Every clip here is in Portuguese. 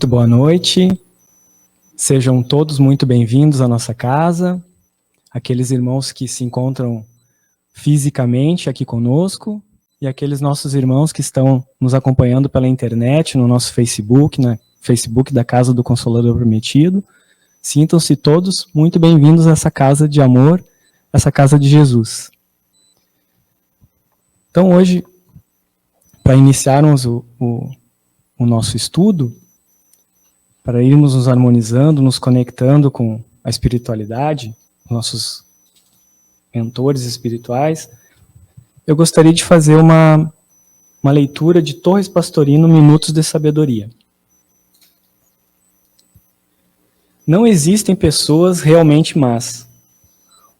Muito boa noite, sejam todos muito bem-vindos à nossa casa, aqueles irmãos que se encontram fisicamente aqui conosco e aqueles nossos irmãos que estão nos acompanhando pela internet, no nosso Facebook, no Facebook da Casa do Consolador Prometido. Sintam-se todos muito bem-vindos a essa casa de amor, essa casa de Jesus. Então hoje, para iniciarmos o nosso estudo, para irmos nos harmonizando, nos conectando com a espiritualidade, nossos mentores espirituais, eu gostaria de fazer uma leitura de Torres Pastorino, Minutos de Sabedoria. Não existem pessoas realmente más.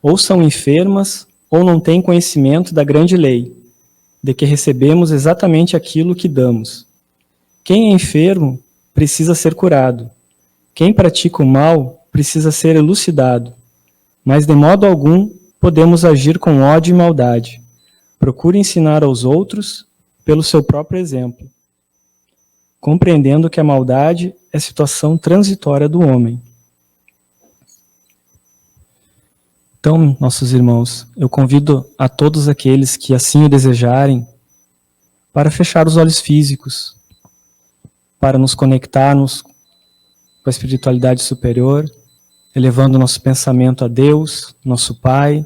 Ou são enfermas, ou não têm conhecimento da grande lei, de que recebemos exatamente aquilo que damos. Quem é enfermo precisa ser curado. Quem pratica o mal precisa ser elucidado. Mas de modo algum podemos agir com ódio e maldade. Procure ensinar aos outros pelo seu próprio exemplo, compreendendo que a maldade é situação transitória do homem. Então, nossos irmãos, eu convido a todos aqueles que assim o desejarem para fechar os olhos físicos, para nos conectarmos com a espiritualidade superior, elevando nosso pensamento a Deus, nosso Pai,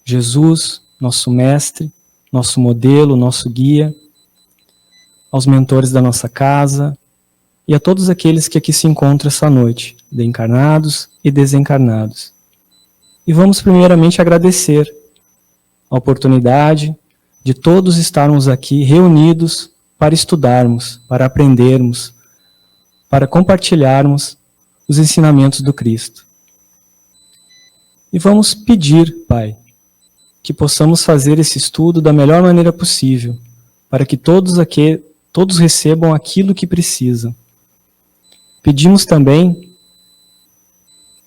Jesus, nosso Mestre, nosso modelo, nosso guia, aos mentores da nossa casa e a todos aqueles que aqui se encontram essa noite, de encarnados e desencarnados. E vamos primeiramente agradecer a oportunidade de todos estarmos aqui reunidos para estudarmos, para aprendermos, para compartilharmos os ensinamentos do Cristo. E vamos pedir, Pai, que possamos fazer esse estudo da melhor maneira possível, para que todos recebam aquilo que precisam. Pedimos também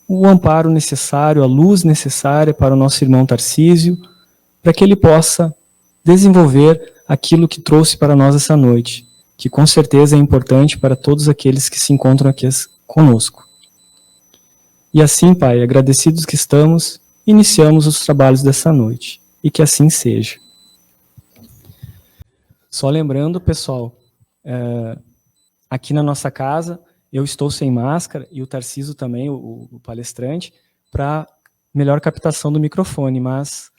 o amparo necessário, a luz necessária para o nosso irmão Tarcísio, para que ele possa desenvolver aquilo que trouxe para nós essa noite, que com certeza é importante para todos aqueles que se encontram aqui conosco. E assim, Pai, agradecidos que estamos, iniciamos os trabalhos dessa noite, e que assim seja. Só lembrando, pessoal, aqui na nossa casa, eu estou sem máscara, e o Tarcísio também, o palestrante, para melhor captação do microfone, mas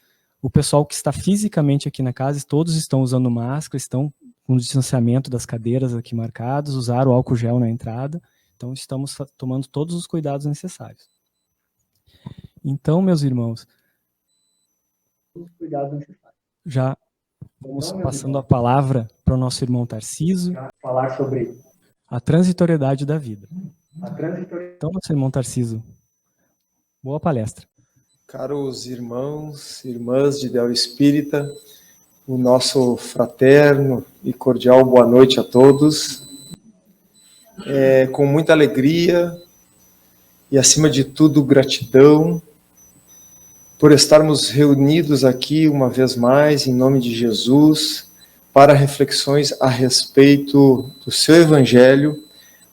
o pessoal que está fisicamente aqui na casa, todos estão usando máscara, estão com o distanciamento das cadeiras aqui marcados, usaram o álcool gel na entrada, então estamos tomando todos os cuidados necessários. Então, meus irmãos, já vamos passando a palavra para o nosso irmão Tarcísio, falar sobre a transitoriedade da vida. Então, nosso irmão Tarcísio, boa palestra. Caros irmãos, irmãs de Ideal Espírita, o nosso fraterno e cordial boa noite a todos. Com muita alegria e, acima de tudo, gratidão por estarmos reunidos aqui uma vez mais, em nome de Jesus, para reflexões a respeito do seu Evangelho,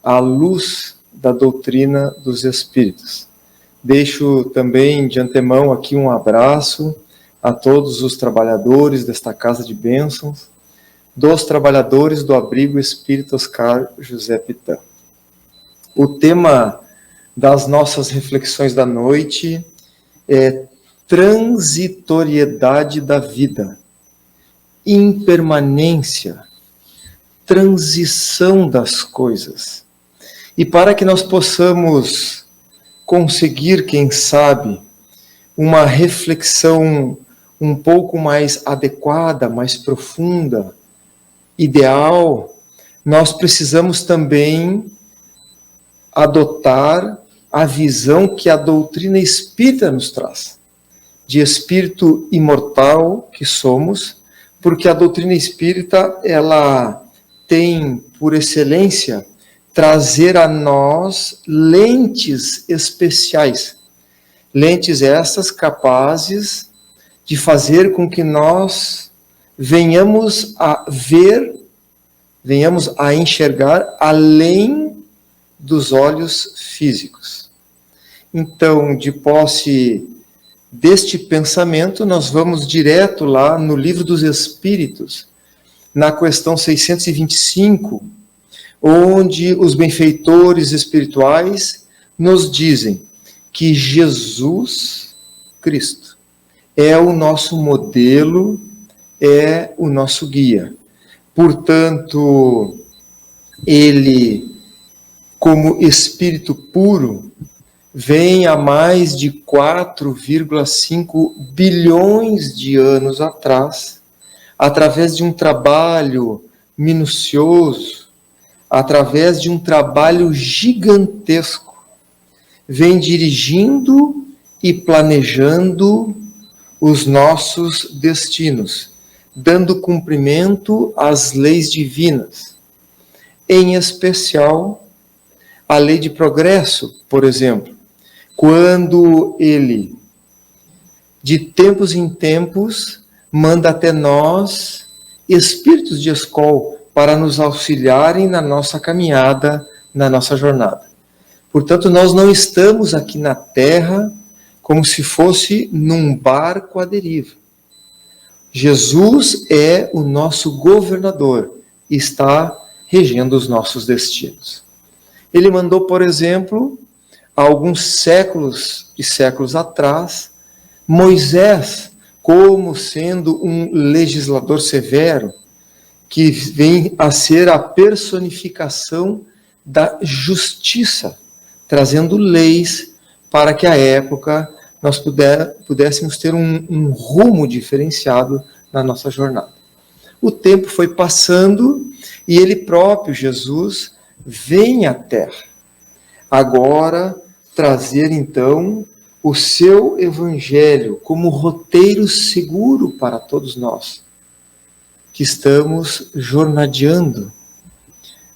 à luz da doutrina dos Espíritos. Deixo também de antemão aqui um abraço a todos os trabalhadores desta Casa de Bênçãos, dos trabalhadores do Abrigo Espírita Oscar José Pitã. O tema das nossas reflexões da noite é transitoriedade da vida, impermanência, transição das coisas. E para que nós possamos conseguir, quem sabe, uma reflexão um pouco mais adequada, mais profunda, ideal, nós precisamos também adotar a visão que a doutrina espírita nos traz, de espírito imortal que somos, porque a doutrina espírita, ela tem, por excelência, trazer a nós lentes especiais. Lentes essas capazes de fazer com que nós venhamos a ver, venhamos a enxergar além dos olhos físicos. Então, de posse deste pensamento, nós vamos direto lá no Livro dos Espíritos, na questão 625, onde os benfeitores espirituais nos dizem que Jesus Cristo é o nosso modelo, é o nosso guia. Portanto, ele, como Espírito puro, vem há mais de 4,5 bilhões de anos atrás, através de um trabalho minucioso, através de um trabalho gigantesco, vem dirigindo e planejando os nossos destinos, dando cumprimento às leis divinas, em especial a lei de progresso, por exemplo, quando ele, de tempos em tempos, manda até nós espíritos de escola para nos auxiliarem na nossa caminhada, na nossa jornada. Portanto, nós não estamos aqui na Terra como se fosse num barco à deriva. Jesus é o nosso governador e está regendo os nossos destinos. Ele mandou, por exemplo, há alguns séculos e séculos atrás, Moisés como sendo um legislador severo, que vem a ser a personificação da justiça, trazendo leis para que à época nós pudéssemos ter um rumo diferenciado na nossa jornada. O tempo foi passando e ele próprio, Jesus, vem à Terra. Agora, trazer então o seu Evangelho como roteiro seguro para todos nós, que estamos jornadeando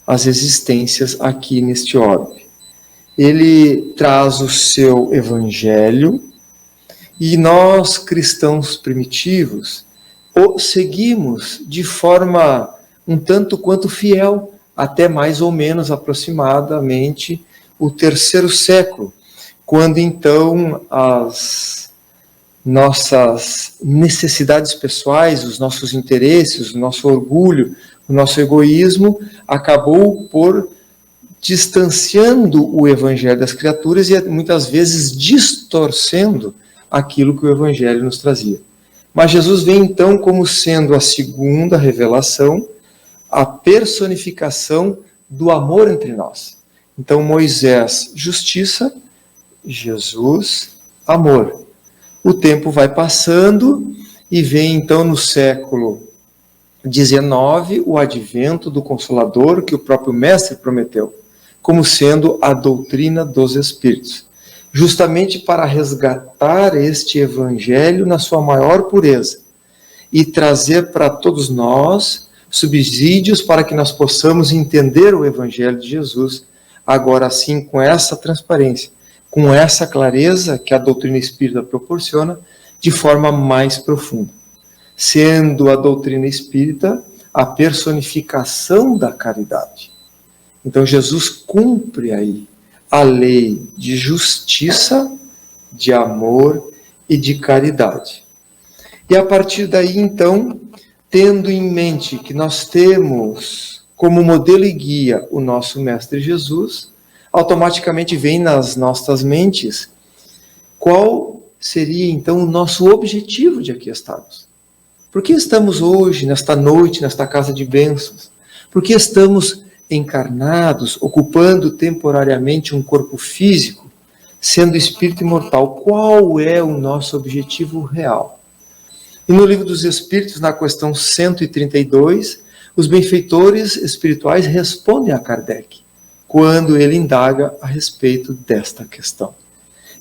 as existências aqui neste orbe. Ele traz o seu Evangelho e nós, cristãos primitivos, o seguimos de forma um tanto quanto fiel, até mais ou menos aproximadamente o 3º século, quando então as nossas necessidades pessoais, os nossos interesses, o nosso orgulho, o nosso egoísmo acabou por distanciando o Evangelho das criaturas e muitas vezes distorcendo aquilo que o Evangelho nos trazia. Mas Jesus vem então como sendo a segunda revelação, a personificação do amor entre nós. Então Moisés, justiça, Jesus, amor. O tempo vai passando e vem então no século XIX o advento do Consolador que o próprio Mestre prometeu, como sendo a doutrina dos Espíritos, justamente para resgatar este Evangelho na sua maior pureza e trazer para todos nós subsídios para que nós possamos entender o Evangelho de Jesus, agora sim com essa transparência, com essa clareza que a doutrina espírita proporciona, de forma mais profunda. Sendo a doutrina espírita a personificação da caridade. Então Jesus cumpre aí a lei de justiça, de amor e de caridade. E a partir daí, então, tendo em mente que nós temos como modelo e guia o nosso Mestre Jesus, automaticamente vem nas nossas mentes qual seria então o nosso objetivo de aqui estarmos. Por que estamos hoje, nesta noite, nesta casa de bênçãos? Por que estamos encarnados, ocupando temporariamente um corpo físico, sendo espírito imortal? Qual é o nosso objetivo real? E no Livro dos Espíritos, na questão 132, os benfeitores espirituais respondem a Kardec, quando ele indaga a respeito desta questão.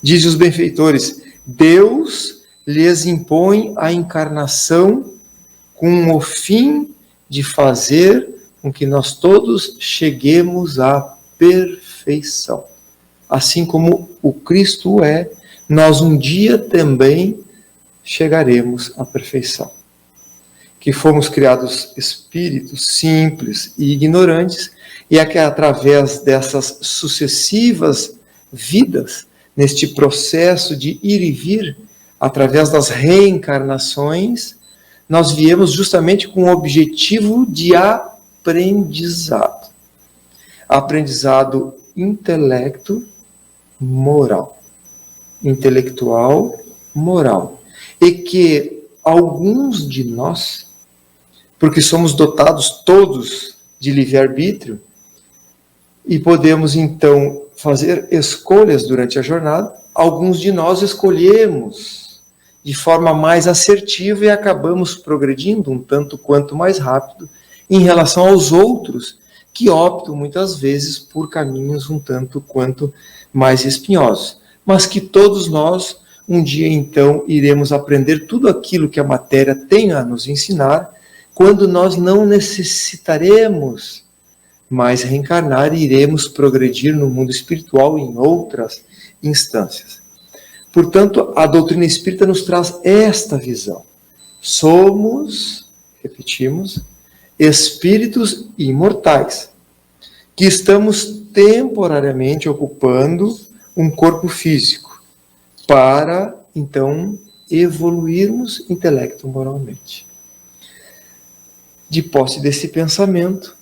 Diz os benfeitores, Deus lhes impõe a encarnação com o fim de fazer com que nós todos cheguemos à perfeição. Assim como o Cristo é, nós um dia também chegaremos à perfeição. que fomos criados espíritos simples e ignorantes, e é que através dessas sucessivas vidas, neste processo de ir e vir, através das reencarnações, nós viemos justamente com o objetivo de aprendizado. Aprendizado intelecto, moral. Intelectual, moral. E que alguns de nós, porque somos dotados todos de livre-arbítrio, e podemos então fazer escolhas durante a jornada, alguns de nós escolhemos de forma mais assertiva e acabamos progredindo um tanto quanto mais rápido em relação aos outros que optam muitas vezes por caminhos um tanto quanto mais espinhosos. Mas que todos nós, um dia então, iremos aprender tudo aquilo que a matéria tem a nos ensinar, quando nós não necessitaremos mais reencarnar e iremos progredir no mundo espiritual em outras instâncias. Portanto, a doutrina espírita nos traz esta visão. Somos, repetimos, espíritos imortais, que estamos temporariamente ocupando um corpo físico, para, então, evoluirmos intelecto-moralmente. De posse desse pensamento,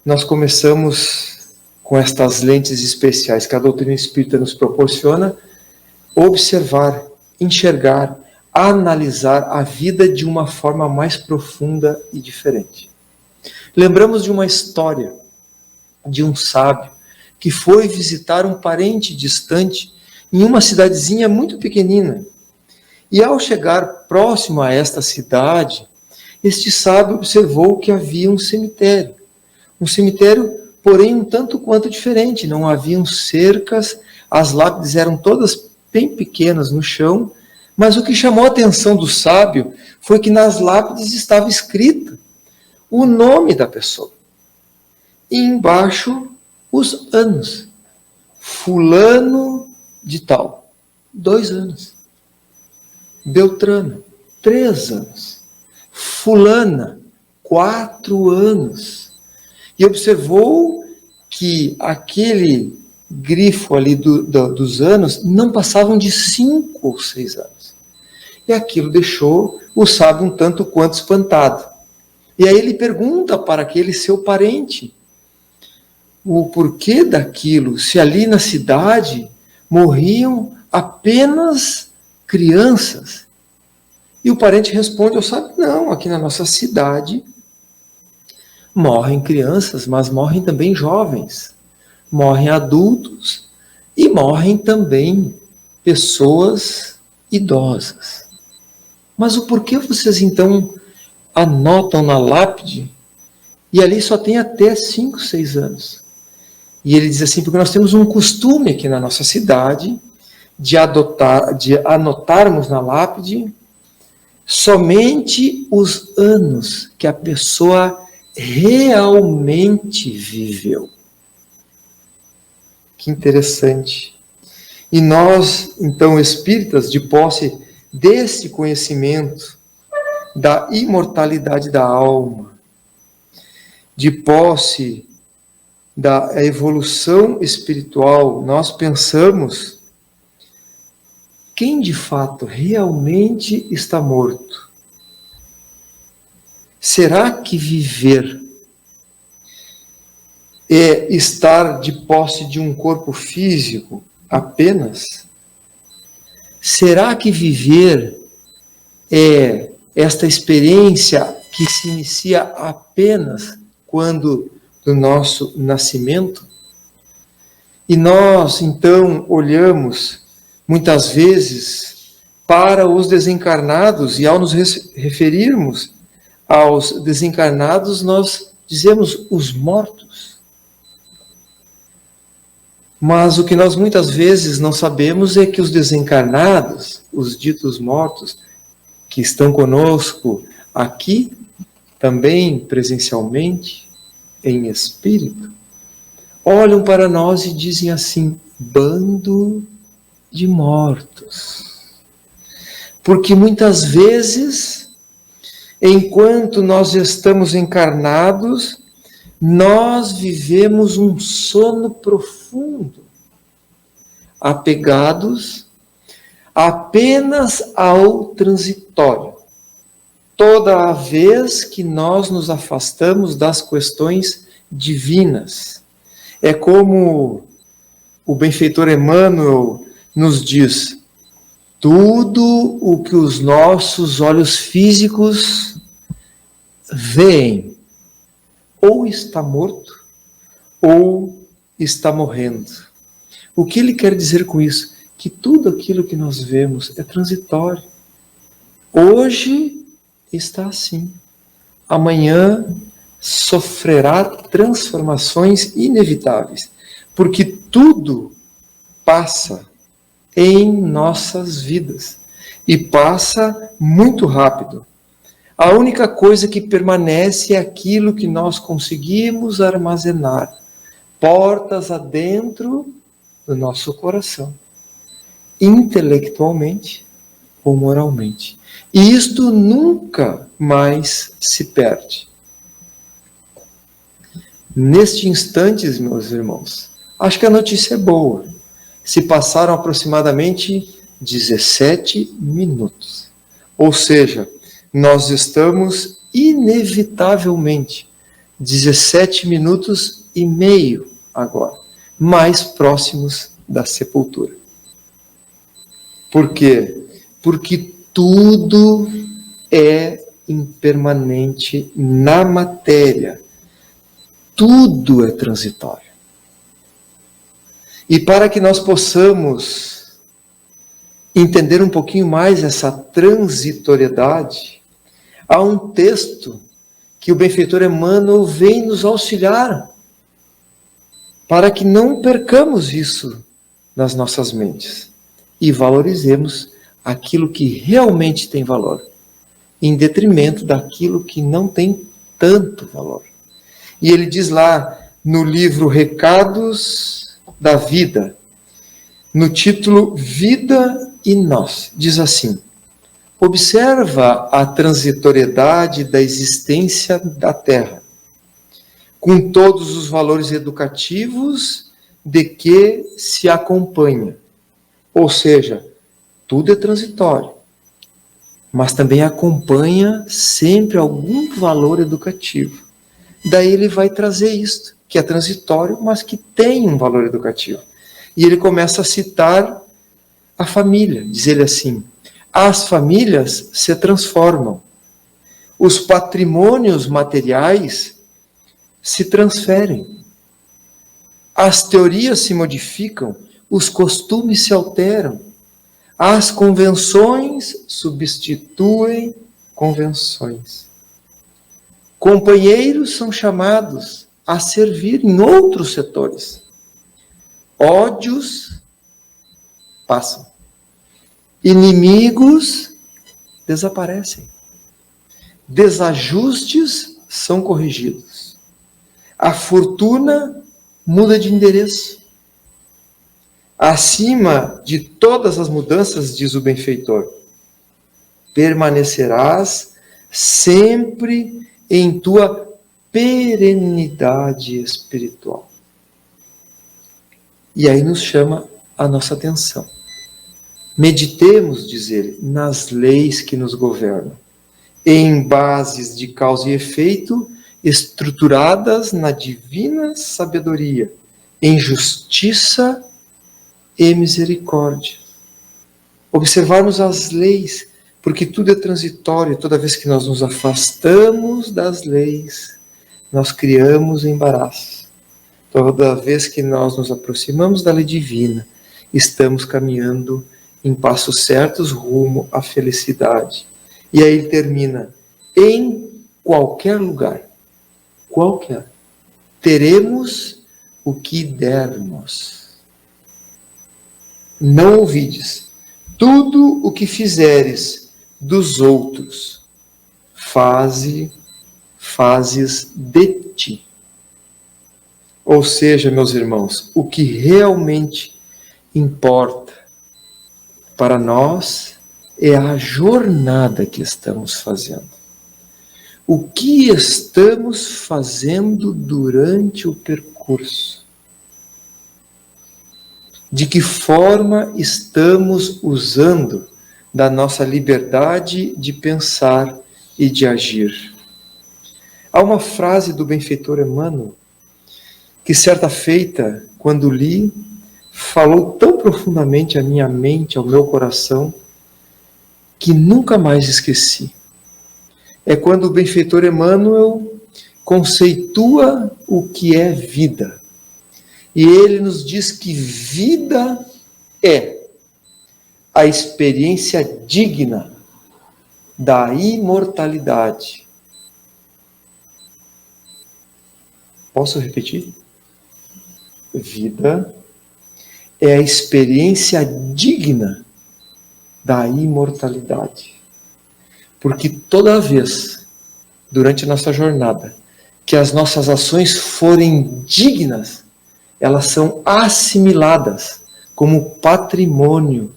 nós começamos, com estas lentes especiais que a doutrina espírita nos proporciona, observar, enxergar, analisar a vida de uma forma mais profunda e diferente. Lembramos de uma história de um sábio que foi visitar um parente distante em uma cidadezinha muito pequenina. E ao chegar próximo a esta cidade, este sábio observou que havia um cemitério. Um cemitério, porém, um tanto quanto diferente. Não haviam cercas, as lápides eram todas bem pequenas no chão, mas o que chamou a atenção do sábio foi que nas lápides estava escrito o nome da pessoa. E embaixo, os anos. Fulano de tal, 2 anos. Beltrano, 3 anos. Fulana, 4 anos. E observou que aquele grifo ali dos anos não passavam de 5 ou 6 anos. E aquilo deixou o sábio um tanto quanto espantado. E aí ele pergunta para aquele seu parente o porquê daquilo, se ali na cidade morriam apenas crianças. E o parente responde ao sábio: não, aqui na nossa cidade morrem crianças, mas morrem também jovens, morrem adultos e morrem também pessoas idosas. Mas o porquê vocês então anotam na lápide e ali só tem até 5, 6 anos? E ele diz assim: porque nós temos um costume aqui na nossa cidade de anotarmos na lápide somente os anos que a pessoa realmente viveu. Que interessante. E nós, então, espíritas, de posse desse conhecimento da imortalidade da alma, de posse da evolução espiritual, nós pensamos: quem de fato realmente está morto? Será que viver é estar de posse de um corpo físico apenas? Será que viver é esta experiência que se inicia apenas quando do nosso nascimento? E nós, então, olhamos muitas vezes para os desencarnados, e ao nos referirmos aos desencarnados, nós dizemos os mortos. Mas o que nós muitas vezes não sabemos é que os desencarnados, os ditos mortos, que estão conosco aqui, também presencialmente, em espírito, olham para nós e dizem assim: bando de mortos. Porque muitas vezes Enquanto nós estamos encarnados, nós vivemos um sono profundo, apegados apenas ao transitório. Toda a vez que nós nos afastamos das questões divinas. É como o benfeitor Emmanuel nos diz: tudo o que os nossos olhos físicos veem ou está morto ou está morrendo. O que ele quer dizer com isso? Que tudo aquilo que nós vemos é transitório. Hoje está assim. Amanhã sofrerá transformações inevitáveis, porque tudo passa em nossas vidas e passa muito rápido. A única coisa que permanece é aquilo que nós conseguimos armazenar, portas adentro do nosso coração, intelectualmente ou moralmente. E isto nunca mais se perde. Neste instante, meus irmãos, acho que a notícia é boa. Se passaram aproximadamente 17 minutos. Ou seja, nós estamos inevitavelmente 17 minutos e meio agora, mais próximos da sepultura. Por quê? Porque tudo é impermanente na matéria. Tudo é transitório. E para que nós possamos entender um pouquinho mais essa transitoriedade, há um texto que o benfeitor Emmanuel vem nos auxiliar para que não percamos isso nas nossas mentes e valorizemos aquilo que realmente tem valor, em detrimento daquilo que não tem tanto valor. E ele diz lá no livro Recados da Vida, no título Vida e Nós, diz assim: observa a transitoriedade da existência da Terra, com todos os valores educativos de que se acompanha. Ou seja, tudo é transitório, mas também acompanha sempre algum valor educativo. Daí ele vai trazer isto, que é transitório, mas que tem um valor educativo. E ele começa a citar a família, diz ele assim: as famílias se transformam, os patrimônios materiais se transferem, as teorias se modificam, os costumes se alteram, as convenções substituem convenções. Companheiros são chamados a servir em outros setores. Ódios passam. Inimigos desaparecem. Desajustes são corrigidos. A fortuna muda de endereço. Acima de todas as mudanças, diz o benfeitor, permanecerás sempre em tua perenidade espiritual. E aí nos chama a nossa atenção. Meditemos, diz ele, nas leis que nos governam, em bases de causa e efeito estruturadas na divina sabedoria, em justiça e misericórdia. Observarmos as leis, porque tudo é transitório. Toda vez que nós nos afastamos das leis, nós criamos embaraços. Toda vez que nós nos aproximamos da lei divina, estamos caminhando em passos certos rumo à felicidade. E aí ele termina: em qualquer lugar, qualquer, teremos o que dermos. Não ouvides, tudo o que fizeres dos outros, fazes de ti. Ou seja, meus irmãos, o que realmente importa para nós é a jornada que estamos fazendo. O que estamos fazendo durante o percurso? De que forma estamos usando da nossa liberdade de pensar e de agir? Há uma frase do benfeitor Emmanuel que, certa feita, quando li, falou tão profundamente à minha mente, ao meu coração, que nunca mais esqueci. É quando o benfeitor Emmanuel conceitua o que é vida. E ele nos diz que vida é a experiência digna da imortalidade. Posso repetir? Vida é a experiência digna da imortalidade. Porque toda vez, durante a nossa jornada, que as nossas ações forem dignas, elas são assimiladas como patrimônio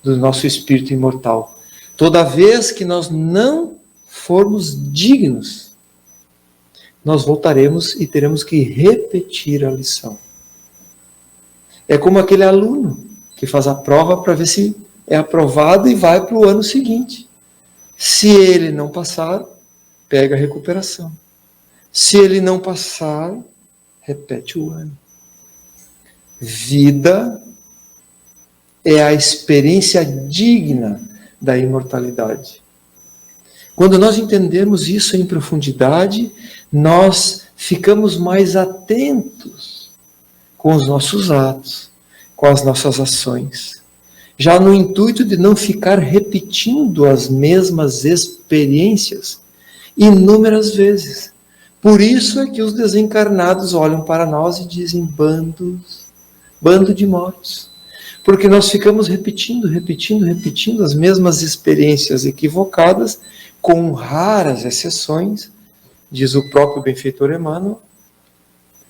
do nosso espírito imortal. Toda vez que nós não formos dignos, nós voltaremos e teremos que repetir a lição. É como aquele aluno que faz a prova para ver se é aprovado e vai para o ano seguinte. Se ele não passar, pega a recuperação. Se ele não passar, repete o ano. Vida é a experiência digna da imortalidade. Quando nós entendemos isso em profundidade, nós ficamos mais atentos com os nossos atos, com as nossas ações, já no intuito de não ficar repetindo as mesmas experiências inúmeras vezes. Por isso é que os desencarnados olham para nós e dizem bando de mortos. Porque nós ficamos repetindo as mesmas experiências equivocadas, com raras exceções, diz o próprio benfeitor Emmanuel,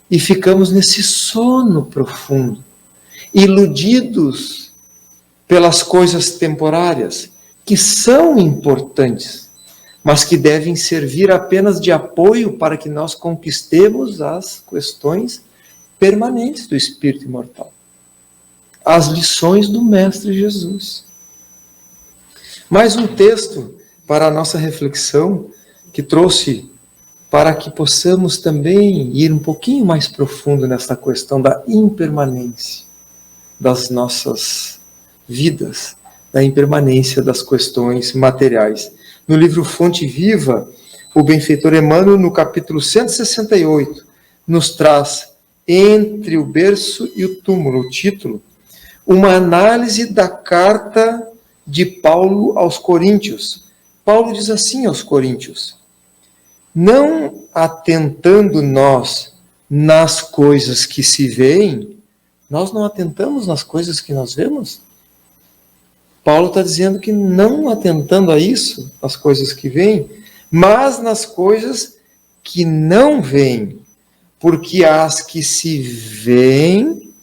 e ficamos nesse sono profundo, iludidos pelas coisas temporárias, que são importantes, mas que devem servir apenas de apoio para que nós conquistemos as questões permanentes do espírito imortal. As lições do Mestre Jesus. Mais um texto para a nossa reflexão, que trouxe para que possamos também ir um pouquinho mais profundo nesta questão da impermanência das nossas vidas, da impermanência das questões materiais. No livro Fonte Viva, o benfeitor Emmanuel, no capítulo 168, nos traz, entre o berço e o túmulo, o título, uma análise da carta de Paulo aos Coríntios. Paulo diz assim aos Coríntios: não atentando nós nas coisas que se veem, nós não atentamos nas coisas que nós vemos? Paulo está dizendo que não atentando a isso, as coisas que veem, mas nas coisas que não veem, porque as que se veem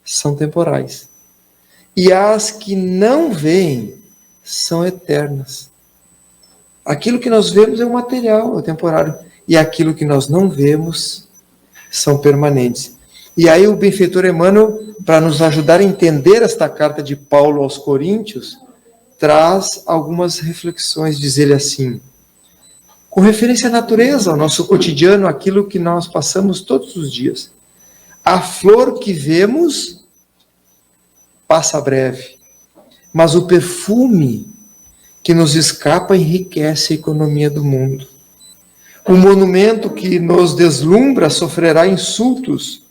são temporais. E as que não veem são eternas. Aquilo que nós vemos é o material, é o temporário. E aquilo que nós não vemos são permanentes. E aí o benfeitor Emmanuel, para nos ajudar a entender esta carta de Paulo aos Coríntios, traz algumas reflexões, diz ele assim, com referência à natureza, ao nosso cotidiano, aquilo que nós passamos todos os dias. A flor que vemos passa breve, mas o perfume que nos escapa enriquece a economia do mundo. O monumento que nos deslumbra sofrerá insultos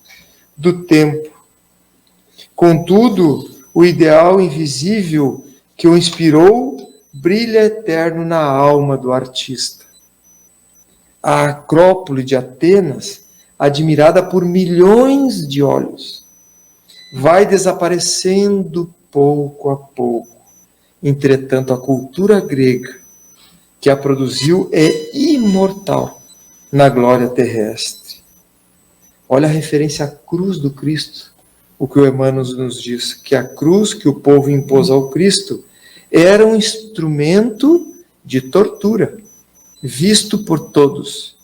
do tempo. Contudo, o ideal invisível que o inspirou brilha eterno na alma do artista. A Acrópole de Atenas, admirada por milhões de olhos, vai desaparecendo pouco a pouco. Entretanto, a cultura grega que a produziu é imortal na glória terrestre. Olha a referência à cruz do Cristo, o que o Emmanuel nos diz, que a cruz que o povo impôs ao Cristo era um instrumento de tortura. visto por todos,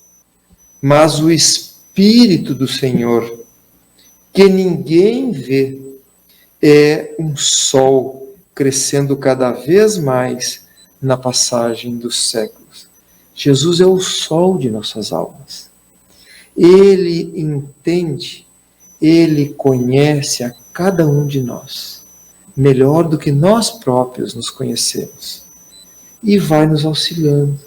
mas o Espírito do Senhor, que ninguém vê, é um sol crescendo cada vez mais na passagem dos séculos. Jesus é o sol de nossas almas. Ele entende, ele conhece a cada um de nós, melhor do que nós próprios nos conhecemos. E vai nos auxiliando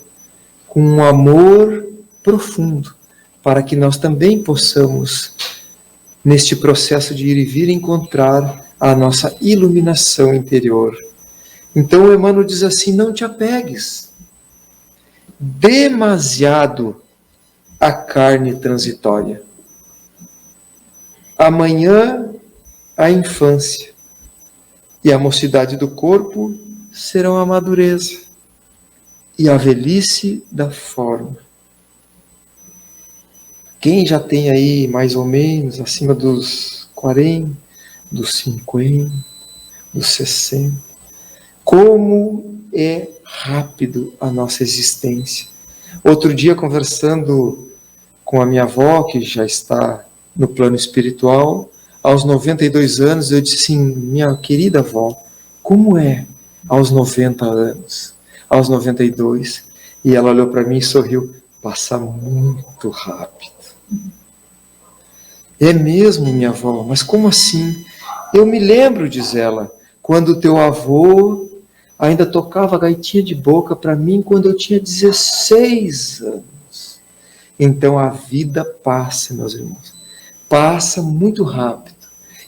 com um amor profundo, para que nós também possamos, neste processo de ir e vir, encontrar a nossa iluminação interior. Então Emmanuel diz assim: não te apegues demasiado à carne transitória. Amanhã a infância e a mocidade do corpo serão a madureza e a velhice da forma. Quem já tem aí mais ou menos acima dos 40, dos 50, dos 60, como é rápido a nossa existência. Outro dia, conversando com a minha avó, que já está no plano espiritual, aos 92 anos, eu disse assim: minha querida avó, como é aos 90 anos, aos 92? E ela olhou para mim e sorriu: passa muito rápido. É mesmo, minha avó, mas como assim? Eu me lembro, diz ela, quando teu avô ainda tocava gaitinha de boca para mim quando eu tinha 16 anos. Então a vida passa, meus irmãos, passa muito rápido.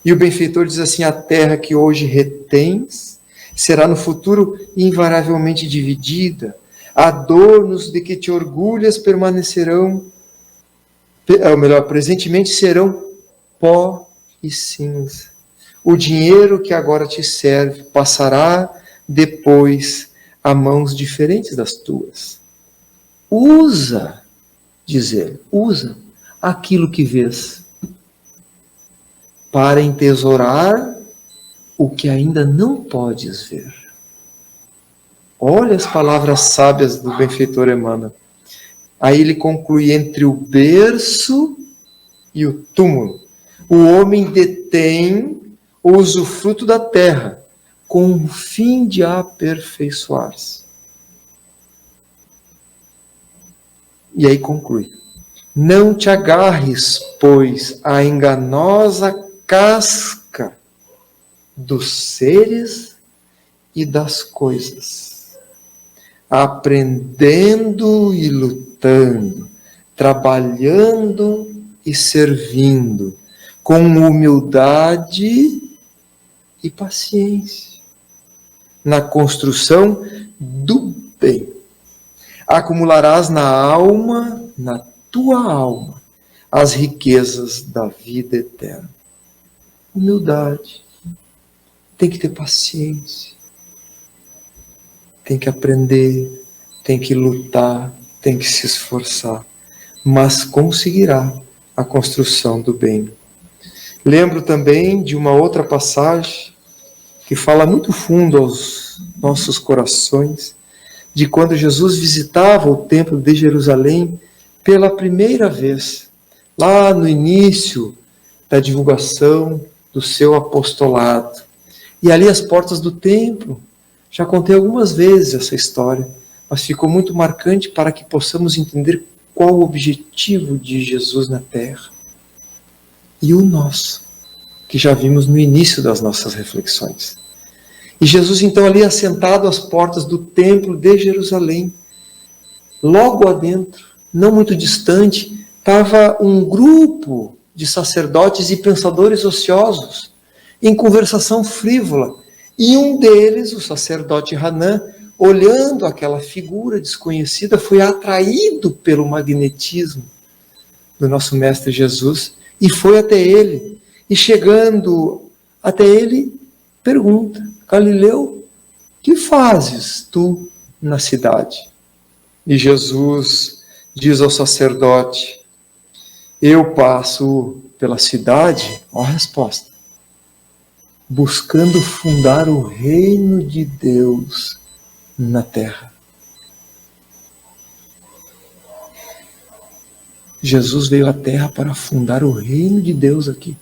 E o benfeitor diz assim: a terra que hoje retens será no futuro invariavelmente dividida. Adornos de que te orgulhas permanecerão, ou melhor, presentemente serão pó e cinza. O dinheiro que agora te serve passará depois a mãos diferentes das tuas. Usa, diz ele, usa aquilo que vês para entesourar o que ainda não podes ver. Olha as palavras sábias do benfeitor Emmanuel. Aí ele conclui: entre o berço e o túmulo, o homem detém o usufruto da terra, com o fim de aperfeiçoar-se. E aí conclui: não te agarres, pois, à enganosa casca dos seres e das coisas, aprendendo e lutando, trabalhando e servindo, com humildade e paciência, na construção do bem. Acumularás na alma, na tua alma, as riquezas da vida eterna. Humildade. Tem que ter paciência. Tem que aprender, tem que lutar, tem que se esforçar. Mas conseguirá a construção do bem. Lembro também de uma outra passagem que fala muito fundo aos nossos corações, de quando Jesus visitava o templo de Jerusalém pela primeira vez, lá no início da divulgação do seu apostolado. E ali as portas do templo, já contei algumas vezes essa história, mas ficou muito marcante para que possamos entender qual o objetivo de Jesus na terra. E o nosso, que já vimos no início das nossas reflexões. E Jesus então ali assentado às portas do templo de Jerusalém, logo adentro, não muito distante, estava um grupo de sacerdotes e pensadores ociosos, em conversação frívola. E um deles, o sacerdote Hanã, olhando aquela figura desconhecida, foi atraído pelo magnetismo do nosso Mestre Jesus e foi até ele. E chegando até ele, pergunta: Galileu, que fazes tu na cidade? E Jesus diz ao sacerdote: eu passo pela cidade, ó a resposta, buscando fundar o reino de Deus na terra. Jesus veio à Terra para fundar o reino de Deus aqui.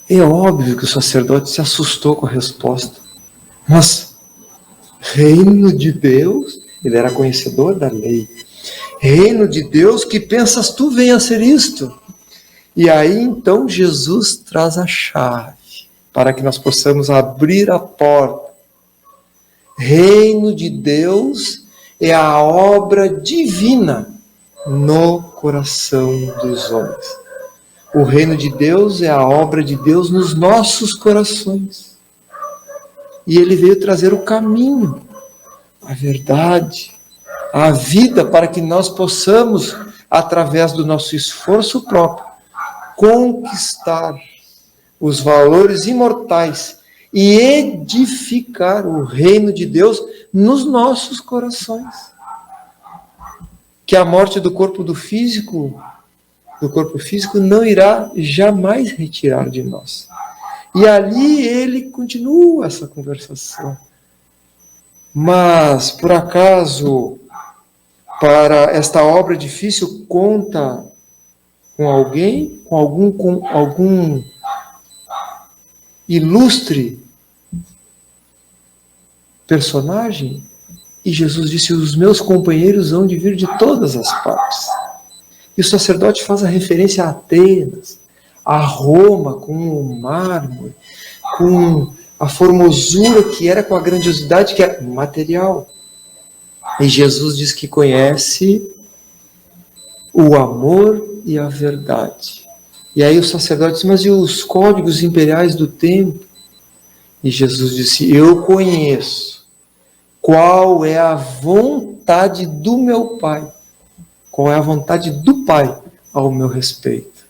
É óbvio que o sacerdote se assustou com a resposta. Mas, reino de Deus? Ele era conhecedor da lei. Reino de Deus, que pensas tu venha a ser isto? E aí, então, Jesus traz a chave para que nós possamos abrir a porta. Reino de Deus é a obra divina no coração dos homens. O reino de Deus é a obra de Deus nos nossos corações. E ele veio trazer o caminho, a verdade, a vida, para que nós possamos, através do nosso esforço próprio, conquistar os valores imortais e edificar o reino de Deus nos nossos corações. Que a morte do corpo físico não irá jamais retirar de nós. E ali ele continua essa conversação. Mas, por acaso, para esta obra difícil, conta com alguém, com algum ilustre personagem? E Jesus disse: os meus companheiros hão de vir de todas as partes. E o sacerdote faz a referência a Atenas, a Roma, com o mármore, com a formosura que era, com a grandiosidade que era material. E Jesus diz que conhece o amor e a verdade. E aí o sacerdote diz: mas e os códigos imperiais do templo? E Jesus disse: eu conheço qual é a vontade do meu Pai. Qual é a vontade do Pai ao meu respeito.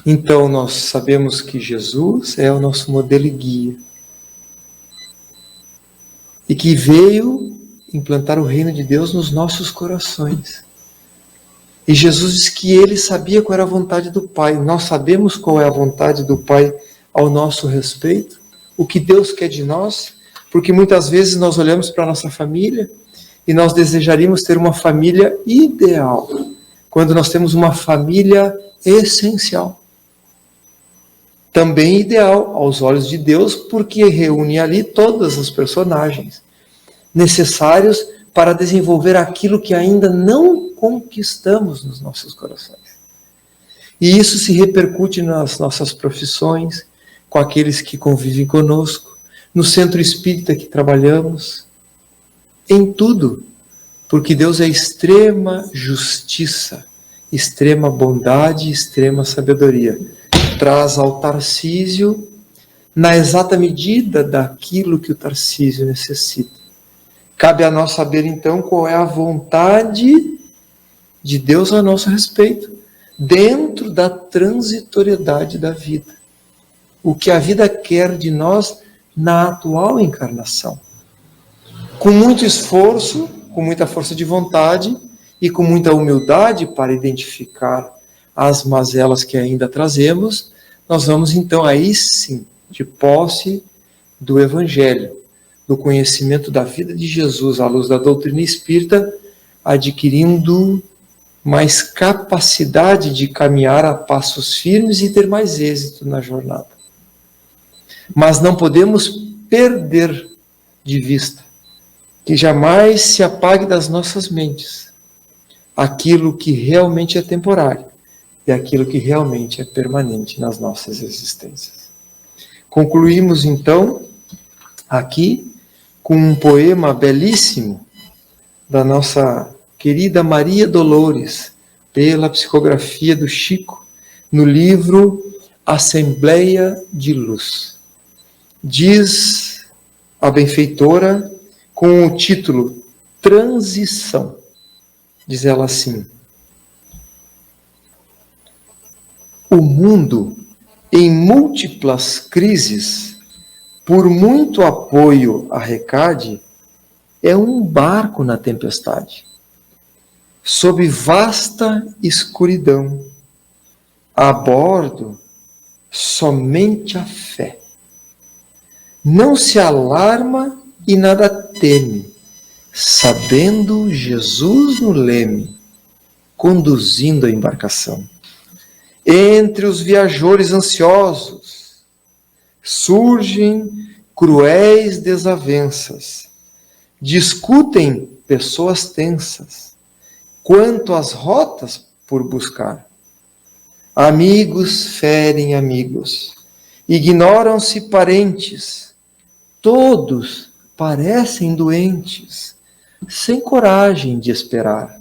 Então nós sabemos que Jesus é o nosso modelo e guia. E que veio implantar o reino de Deus nos nossos corações. E Jesus disse que ele sabia qual era a vontade do Pai. Nós sabemos qual é a vontade do Pai ao nosso respeito, o que Deus quer de nós, porque muitas vezes nós olhamos para a nossa família e nós desejaríamos ter uma família ideal, quando nós temos uma família essencial. Também ideal aos olhos de Deus, porque reúne ali todas as personagens necessários para desenvolver aquilo que ainda não conquistamos nos nossos corações. E isso se repercute nas nossas profissões, com aqueles que convivem conosco, no centro espírita que trabalhamos, em tudo, porque Deus é extrema justiça, extrema bondade, extrema sabedoria. Traz ao Tarcísio na exata medida daquilo que o Tarcísio necessita. Cabe a nós saber então qual é a vontade de Deus a nosso respeito, dentro da transitoriedade da vida. O que a vida quer de nós na atual encarnação. Com muito esforço, com muita força de vontade e com muita humildade para identificar as mazelas que ainda trazemos, nós vamos então aí sim, de posse do Evangelho, do conhecimento da vida de Jesus à luz da doutrina espírita, adquirindo mais capacidade de caminhar a passos firmes e ter mais êxito na jornada. Mas não podemos perder de vista que jamais se apague das nossas mentes aquilo que realmente é temporário e aquilo que realmente é permanente nas nossas existências. Concluímos então aqui com um poema belíssimo da nossa querida Maria Dolores, pela psicografia do Chico, no livro Assembleia de Luz. Diz a benfeitora com o título Transição. Diz ela assim: o mundo, em múltiplas crises, por muito apoio arrecade, é um barco na tempestade, sob vasta escuridão. A bordo, somente a fé. Não se alarma e nada teme, sabendo Jesus no leme, conduzindo a embarcação. Entre os viajores ansiosos surgem cruéis desavenças, discutem pessoas tensas quanto às rotas por buscar. Amigos ferem amigos, ignoram-se parentes, todos parecem doentes, sem coragem de esperar.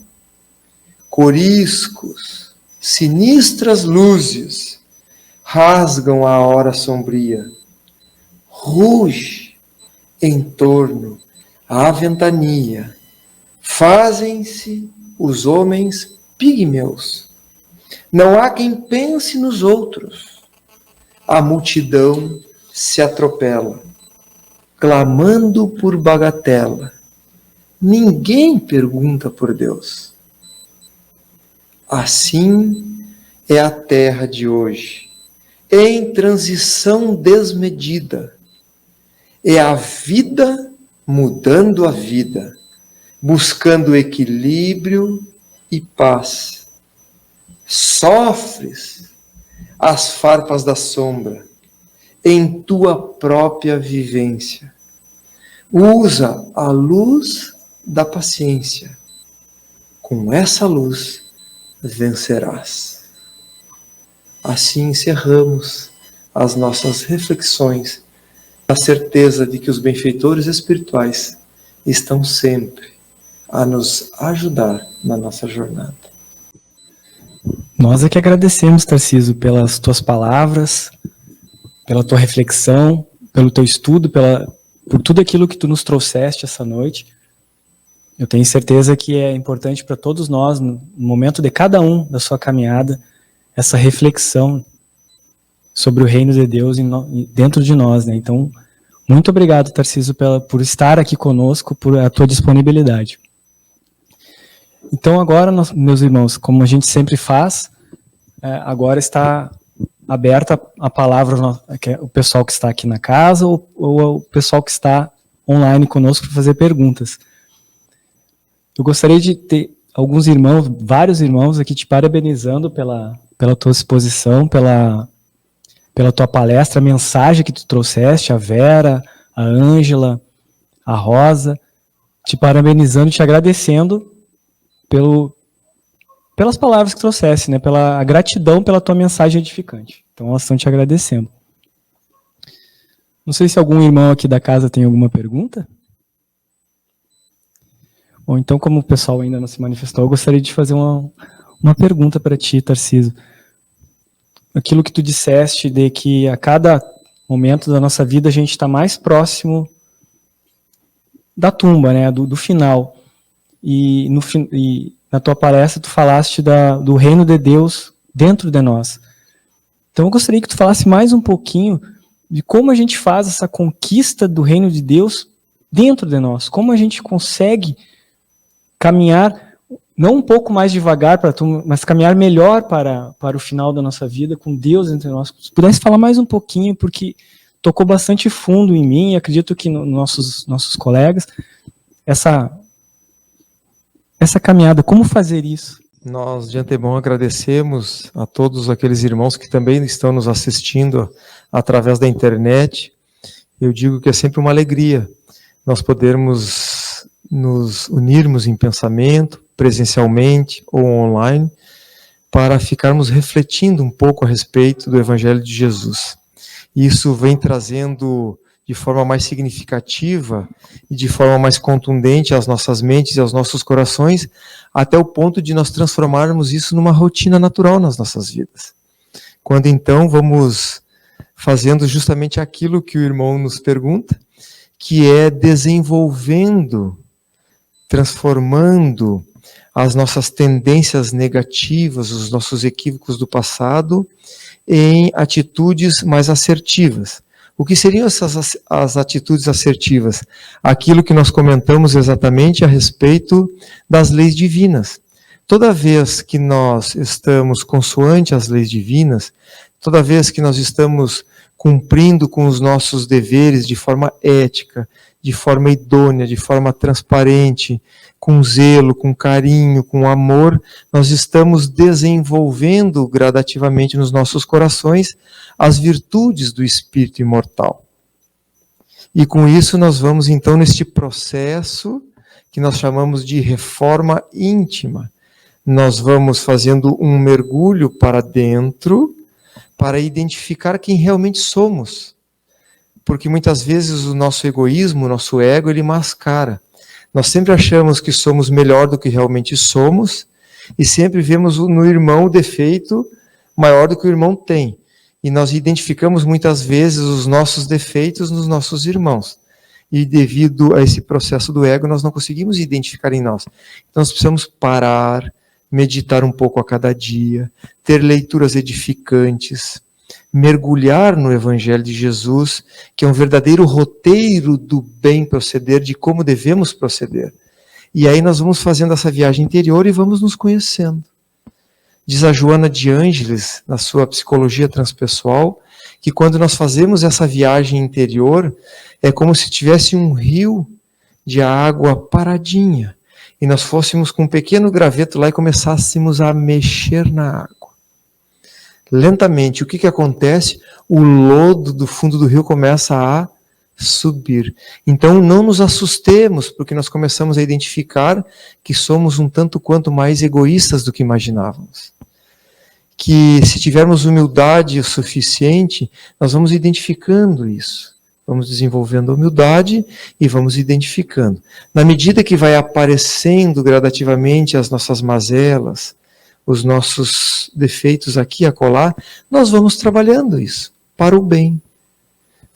Coriscos, sinistras luzes, rasgam a hora sombria. Ruge em torno a ventania, fazem-se os homens pigmeus. Não há quem pense nos outros. A multidão se atropela, clamando por bagatela. Ninguém pergunta por Deus. Assim é a terra de hoje, em transição desmedida. É a vida mudando a vida, buscando equilíbrio e paz. Sofres as farpas da sombra em tua própria vivência. Usa a luz da paciência. Com essa luz vencerás. Assim encerramos as nossas reflexões, a certeza de que os benfeitores espirituais estão sempre a nos ajudar na nossa jornada. Nós é que agradecemos, Tarcísio, pelas tuas palavras, pela tua reflexão, pelo teu estudo, por tudo aquilo que tu nos trouxeste essa noite. Eu tenho certeza que é importante para todos nós, no momento de cada um da sua caminhada, essa reflexão sobre o reino de Deus dentro de nós, né? Então, muito obrigado, Tarcísio, por estar aqui conosco, por a tua disponibilidade. Então, agora, meus irmãos, como a gente sempre faz, agora está aberta a palavra o pessoal que está aqui na casa ou o pessoal que está online conosco para fazer perguntas. Eu gostaria de ter alguns irmãos, vários irmãos aqui te parabenizando pela tua exposição, pela tua palestra, a mensagem que tu trouxeste, a Vera, a Ângela, a Rosa, te parabenizando, te agradecendo pelas palavras que trouxeste, né? Pela gratidão pela tua mensagem edificante. Então, elas estão te agradecendo. Não sei se algum irmão aqui da casa tem alguma pergunta. Bom, então, como o pessoal ainda não se manifestou, eu gostaria de fazer uma pergunta para ti, Tarcísio. Aquilo que tu disseste de que a cada momento da nossa vida a gente está mais próximo da tumba, né, do final. E na tua palestra tu falaste do reino de Deus dentro de nós. Então eu gostaria que tu falasse mais um pouquinho de como a gente faz essa conquista do reino de Deus dentro de nós. Como a gente consegue caminhar, não um pouco mais devagar para tu, mas caminhar melhor para o final da nossa vida, com Deus entre nós. Se pudesse falar mais um pouquinho, porque tocou bastante fundo em mim, e acredito que nossos colegas, essa caminhada, como fazer isso? Nós, de antemão, agradecemos a todos aqueles irmãos que também estão nos assistindo através da internet. Eu digo que é sempre uma alegria nós podermos nos unirmos em pensamento, presencialmente ou online, para ficarmos refletindo um pouco a respeito do Evangelho de Jesus. Isso vem trazendo de forma mais significativa e de forma mais contundente às nossas mentes e aos nossos corações, até o ponto de nós transformarmos isso numa rotina natural nas nossas vidas. Quando então vamos fazendo justamente aquilo que o irmão nos pergunta, que é desenvolvendo, transformando as nossas tendências negativas, os nossos equívocos do passado, em atitudes mais assertivas. O que seriam as atitudes assertivas? Aquilo que nós comentamos exatamente a respeito das leis divinas. Toda vez que nós estamos consoante às leis divinas, toda vez que nós estamos cumprindo com os nossos deveres de forma ética, de forma idônea, de forma transparente, com zelo, com carinho, com amor, nós estamos desenvolvendo gradativamente nos nossos corações as virtudes do espírito imortal. E com isso nós vamos então neste processo que nós chamamos de reforma íntima. Nós vamos fazendo um mergulho para dentro para identificar quem realmente somos. Porque muitas vezes o nosso egoísmo, o nosso ego, ele mascara. Nós sempre achamos que somos melhor do que realmente somos e sempre vemos no irmão o defeito maior do que o irmão tem. E nós identificamos muitas vezes os nossos defeitos nos nossos irmãos. E devido a esse processo do ego, nós não conseguimos identificar em nós. Então nós precisamos parar, meditar um pouco a cada dia, ter leituras edificantes, mergulhar no Evangelho de Jesus, que é um verdadeiro roteiro do bem proceder, de como devemos proceder. E aí nós vamos fazendo essa viagem interior e vamos nos conhecendo. Diz a Joana de Ângeles, na sua Psicologia Transpessoal, que quando nós fazemos essa viagem interior, é como se tivesse um rio de água paradinha, e nós fôssemos com um pequeno graveto lá e começássemos a mexer na água. Lentamente, o que acontece? O lodo do fundo do rio começa a subir. Então não nos assustemos, porque nós começamos a identificar que somos um tanto quanto mais egoístas do que imaginávamos. Que se tivermos humildade o suficiente, nós vamos identificando isso. Vamos desenvolvendo a humildade e vamos identificando. Na medida que vai aparecendo gradativamente as nossas mazelas, os nossos defeitos aqui e acolá, nós vamos trabalhando isso para o bem.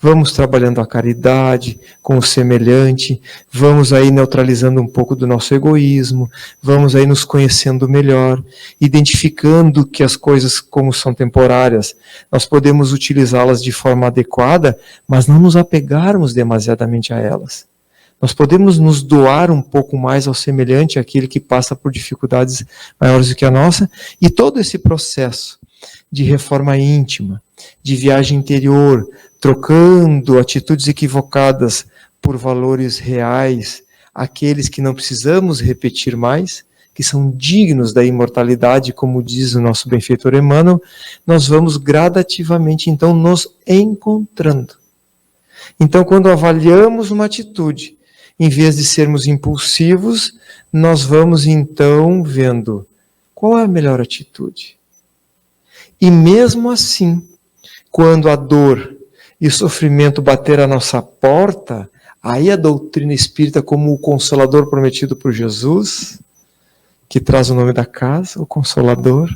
Vamos trabalhando a caridade com o semelhante, vamos aí neutralizando um pouco do nosso egoísmo, vamos aí nos conhecendo melhor, identificando que as coisas, como são temporárias, nós podemos utilizá-las de forma adequada, mas não nos apegarmos demasiadamente a elas. Nós podemos nos doar um pouco mais ao semelhante, àquele que passa por dificuldades maiores do que a nossa, e todo esse processo de reforma íntima, de viagem interior, trocando atitudes equivocadas por valores reais, aqueles que não precisamos repetir mais, que são dignos da imortalidade, como diz o nosso benfeitor Emmanuel, nós vamos gradativamente, então, nos encontrando. Então, quando avaliamos uma atitude, em vez de sermos impulsivos, nós vamos, então, vendo qual é a melhor atitude. E mesmo assim, quando a dor e o sofrimento bater à nossa porta, aí a doutrina espírita, como o Consolador prometido por Jesus, que traz o nome da casa, o Consolador,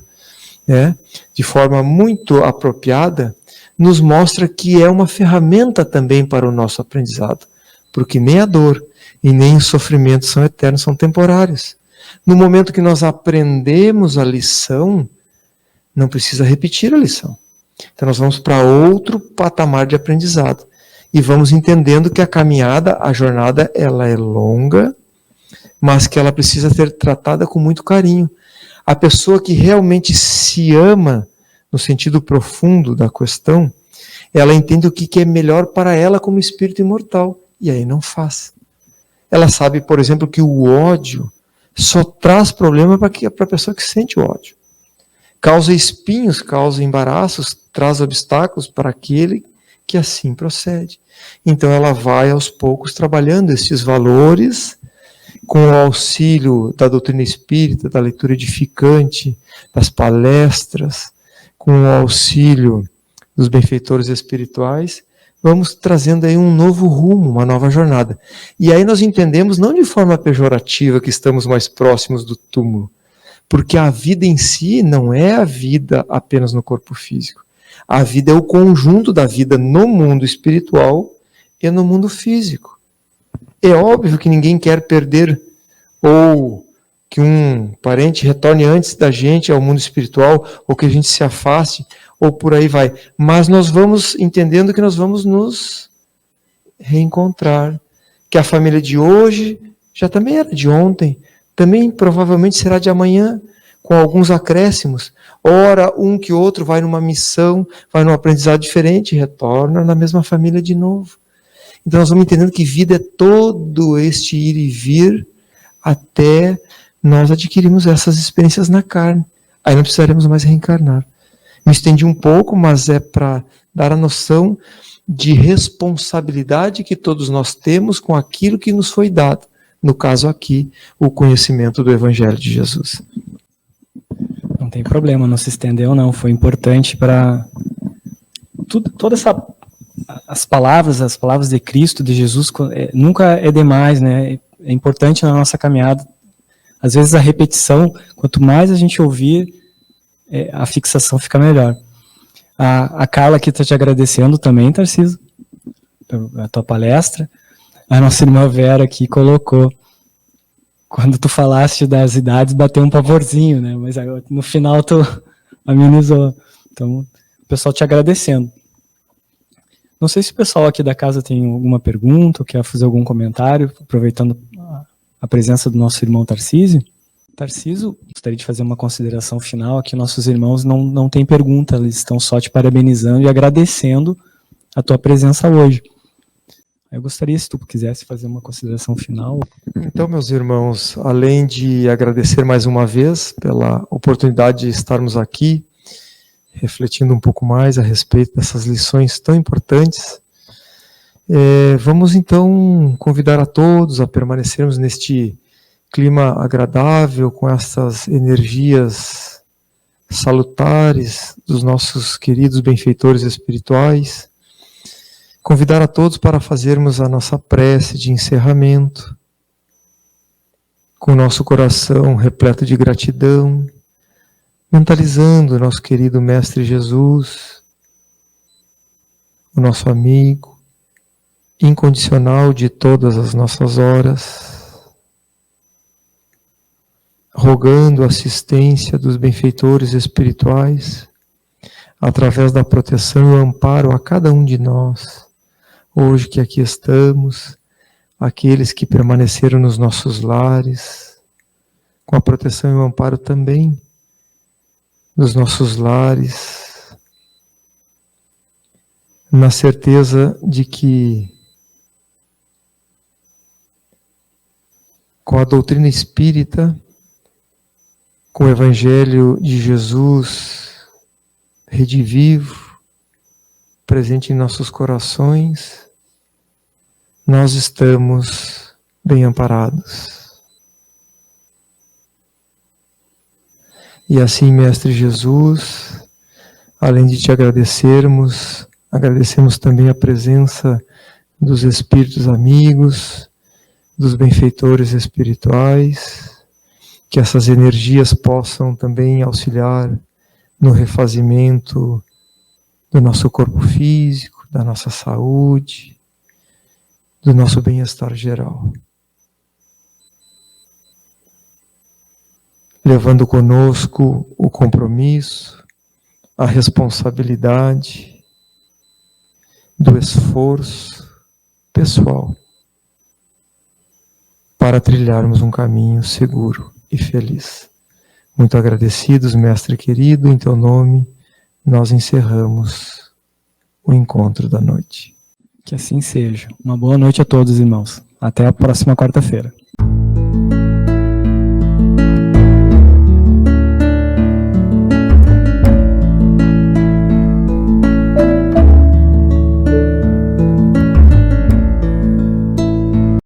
de forma muito apropriada, nos mostra que é uma ferramenta também para o nosso aprendizado, porque nem a dor e nem o sofrimento são eternos, são temporários. No momento que nós aprendemos a lição, não precisa repetir a lição. Então nós vamos para outro patamar de aprendizado. E vamos entendendo que a caminhada, a jornada, ela é longa, mas que ela precisa ser tratada com muito carinho. A pessoa que realmente se ama, no sentido profundo da questão, ela entende o que é melhor para ela como espírito imortal. E aí não faz. Ela sabe, por exemplo, que o ódio só traz problema para a pessoa que sente o ódio. Causa espinhos, causa embaraços, traz obstáculos para aquele que assim procede. Então ela vai aos poucos trabalhando esses valores com o auxílio da doutrina espírita, da leitura edificante, das palestras, com o auxílio dos benfeitores espirituais, vamos trazendo aí um novo rumo, uma nova jornada. E aí nós entendemos, não de forma pejorativa, que estamos mais próximos do túmulo, porque a vida em si não é a vida apenas no corpo físico. A vida é o conjunto da vida no mundo espiritual e no mundo físico. É óbvio que ninguém quer perder ou que um parente retorne antes da gente ao mundo espiritual, ou que a gente se afaste, ou por aí vai. Mas nós vamos entendendo que nós vamos nos reencontrar, que a família de hoje já também era de ontem, também provavelmente será de amanhã, com alguns acréscimos. Ora, um que outro vai numa missão, vai num aprendizado diferente, retorna na mesma família de novo. Então nós vamos entendendo que vida é todo este ir e vir até nós adquirirmos essas experiências na carne. Aí não precisaremos mais reencarnar. Me estendi um pouco, mas é para dar a noção de responsabilidade que todos nós temos com aquilo que nos foi dado. No caso aqui, o conhecimento do Evangelho de Jesus. Não tem problema, não se estendeu não, foi importante para as palavras de Cristo, de Jesus, nunca é demais, né? É importante na nossa caminhada. Às vezes a repetição, quanto mais a gente ouvir, a fixação fica melhor. A Carla aqui está te agradecendo também, Tarcísio, a tua palestra. A nossa irmã Vera aqui colocou, quando tu falaste das idades, bateu um pavorzinho, né? Mas no final tu amenizou. Então, o pessoal te agradecendo. Não sei se o pessoal aqui da casa tem alguma pergunta, ou quer fazer algum comentário, aproveitando a presença do nosso irmão Tarcísio. Tarcísio, gostaria de fazer uma consideração final. Aqui nossos irmãos não têm pergunta, eles estão só te parabenizando e agradecendo a tua presença hoje. Eu gostaria, se tu quisesse fazer uma consideração final. Então, meus irmãos, além de agradecer mais uma vez pela oportunidade de estarmos aqui, refletindo um pouco mais a respeito dessas lições tão importantes, vamos então convidar a todos a permanecermos neste clima agradável, com essas energias salutares dos nossos queridos benfeitores espirituais. Convidar a todos para fazermos a nossa prece de encerramento, com o nosso coração repleto de gratidão, mentalizando o nosso querido Mestre Jesus, o nosso amigo, incondicional de todas as nossas horas, rogando a assistência dos benfeitores espirituais, através da proteção e amparo a cada um de nós, hoje que aqui estamos, aqueles que permaneceram nos nossos lares, com a proteção e o amparo também dos nossos lares, na certeza de que, com a doutrina espírita, com o Evangelho de Jesus, redivivo, presente em nossos corações, nós estamos bem amparados. E assim, Mestre Jesus, além de te agradecermos, agradecemos também a presença dos Espíritos amigos, dos benfeitores espirituais, que essas energias possam também auxiliar no refazimento do nosso corpo físico, da nossa saúde, do nosso bem-estar geral. Levando conosco o compromisso, a responsabilidade do esforço pessoal para trilharmos um caminho seguro e feliz. Muito agradecidos, Mestre querido, em teu nome nós encerramos o encontro da noite. Que assim seja. Uma boa noite a todos, irmãos. Até a próxima quarta-feira.